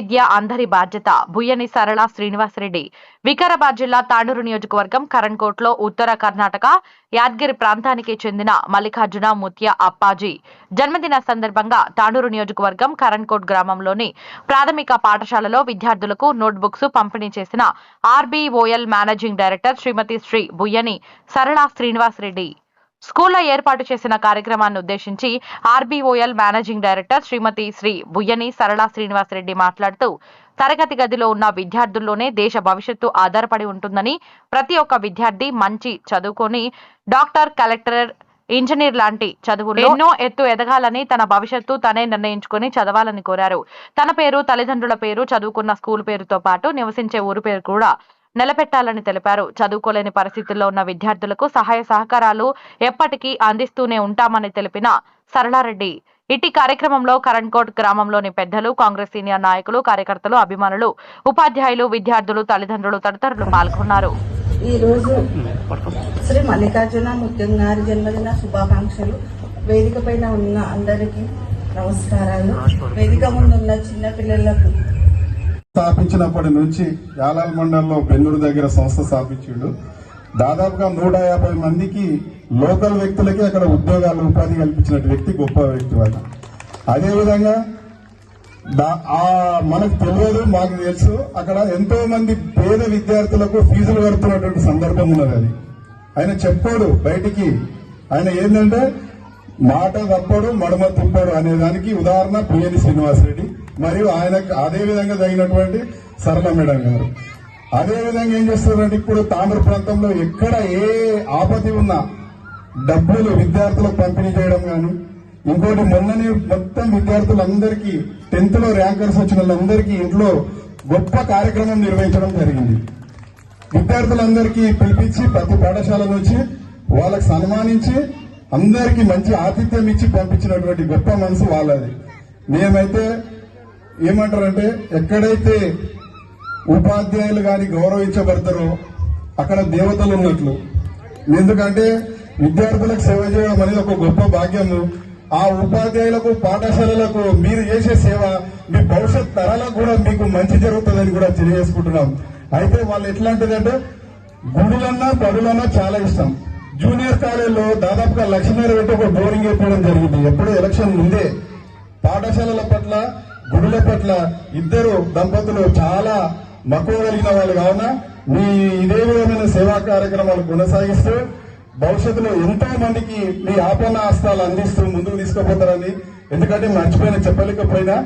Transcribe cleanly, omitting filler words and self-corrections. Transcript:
విద్య అందరి బాధ్యత బుయ్యని సరళ శ్రీనివాసరెడ్డి వికారాబాద్ జిల్లా తాండూరు నియోజకవర్గం కరణ్కోట్లో ఉత్తర కర్ణాటక యాద్గిరి ప్రాంతానికి చెందిన మల్లికార్జున ముత్య అప్పాజీ జన్మదిన సందర్భంగా తాండూరు నియోజకవర్గం కరణ్కోట్ గ్రామంలోని ప్రాథమిక పాఠశాలలో విద్యార్థులకు నోట్బుక్స్ పంపిణీ చేసిన ఆర్బీఓఎల్ మేనేజింగ్ డైరెక్టర్ శ్రీమతి శ్రీ బుయ్యని సరళ శ్రీనివాసరెడ్డి స్కూల్లో ఏర్పాటు చేసిన కార్యక్రమాన్ని ఉద్దేశించి ఆర్బీఓఎల్ మేనేజింగ్ డైరెక్టర్ శ్రీమతి శ్రీ బుయ్యని సరళ శ్రీనివాసరెడ్డి మాట్లాడుతూ తరగతి గదిలో ఉన్న విద్యార్థుల్లోనే దేశ భవిష్యత్తు ఆధారపడి ఉంటుందని ప్రతి ఒక్క విద్యార్థి మంచి చదువుకొని డాక్టర్, కలెక్టర్, ఇంజనీర్ లాంటి చదువులు ఎన్నో ఎదగాలని తన భవిష్యత్తు తనే నిర్ణయించుకుని చదవాలని కోరారు. తన పేరు, తల్లిదండ్రుల పేరు, చదువుకున్న స్కూల్ పేరుతో పాటు నివసించే ఊరు పేరు కూడా నిలబెట్టాలని తెలిపారు. చదువుకోలేని పరిస్థితుల్లో ఉన్న విద్యార్థులకు సహాయ సహకారాలు ఎప్పటికీ అందిస్తూనే ఉంటామని తెలిపిన సరళారెడ్డి ఇటీ కార్యక్రమంలో కరణ్కోట్ గ్రామంలోని పెద్దలు, కాంగ్రెస్ సీనియర్ నాయకులు, కార్యకర్తలు, అభిమానులు, ఉపాధ్యాయులు, విద్యార్థులు, తల్లిదండ్రులు తదితరులు పాల్గొన్నారు. ఈ రోజు శ్రీ మల్లికార్జున ముత్యం గారి జన్మదిన శుభాకాంక్షలు. వేదిక పైన ఉన్న అందరికీ నమస్కారాలు. వేదిక ముందు ఉన్న చిన్న పిల్లలకు స్థాపించినప్పటి నుంచి యాలాల్ మండలంలో బెన్నూరు దగ్గర సంస్థ స్థాపించాడు. దాదాపుగా 150 మందికి లోకల్ వ్యక్తులకి అక్కడ ఉద్యోగాలు, ఉపాధి కల్పించిన వ్యక్తి గొప్ప వ్యక్తి ఆయన. అదేవిధంగా మనకు తెలియదు, మాకు తెలుసు, అక్కడ ఎంతో మంది పేద విద్యార్థులకు ఫీజులు కడుతున్నటువంటి సందర్భం ఉన్నది. అది ఆయన చెప్పాడు బయటికి. ఆయన ఏంటంటే మాట తప్పడు, మడమ తిప్పాడు అనే దానికి ఉదాహరణ బుయ్యని శ్రీనివాసరెడ్డి మరియు ఆయనకు అదే విధంగా తగినటువంటి సరళ మేడం గారు. అదే విధంగా ఏం చేస్తారంటే ఇప్పుడు తాండూరు ప్రాంతంలో ఎక్కడ ఏ ఆపత్తి ఉన్నా డబ్బులు విద్యార్థులకు పంపిణీ చేయడం కానీ, ఇంకోటి మొన్ననే మొత్తం విద్యార్థులందరికీ 10th లో ర్యాంకర్స్ వచ్చిన వాళ్ళందరికీ ఇంట్లో గొప్ప కార్యక్రమం నిర్వహించడం జరిగింది. విద్యార్థులందరికీ పిలిపించి ప్రతి పాఠశాల నుంచి వాళ్ళకి సన్మానించి అందరికీ మంచి ఆతిథ్యం ఇచ్చి పంపించినటువంటి గొప్ప మనసు వాళ్ళది. మేమైతే ఏమంటారంటే ఎక్కడైతే ఉపాధ్యాయులు గాని గౌరవించబడతారో అక్కడ దేవతలు ఉన్నట్లు. ఎందుకంటే విద్యార్థులకు సేవ చేయడం అనేది ఒక గొప్ప భాగ్యము. ఆ ఉపాధ్యాయులకు, పాఠశాలలకు మీరు చేసే సేవ మీ భవిష్యత్ తరాలకు కూడా మీకు మంచి జరుగుతుందని కూడా తెలియజేసుకుంటున్నాం. అయితే వాళ్ళు ఎట్లాంటిదంటే గుడులన్నా బడులన్నా చాలా ఇష్టం. జూనియర్ కాలేజీలో దాదాపుగా 1 లక్షన్నర పెట్టి ఒక బోరింగ్ వేయడం జరిగింది. ఎప్పుడూ ఎలక్షన్ ముందే. పాఠశాలల పట్ల, గుడుల పట్ల ఇద్దరు దంపతులు చాలా మక్కువ కలిగిన వాళ్ళు కావున మీ ఇదే విధమైన సేవా కార్యక్రమాలు కొనసాగిస్తూ భవిష్యత్తులో ఎంతో మందికి మీ ఆపన్న హస్తాలు అందిస్తూ ముందుకు తీసుకుపోతారని, ఎందుకంటే మర్చిపోయిన చెప్పలేకపోయినా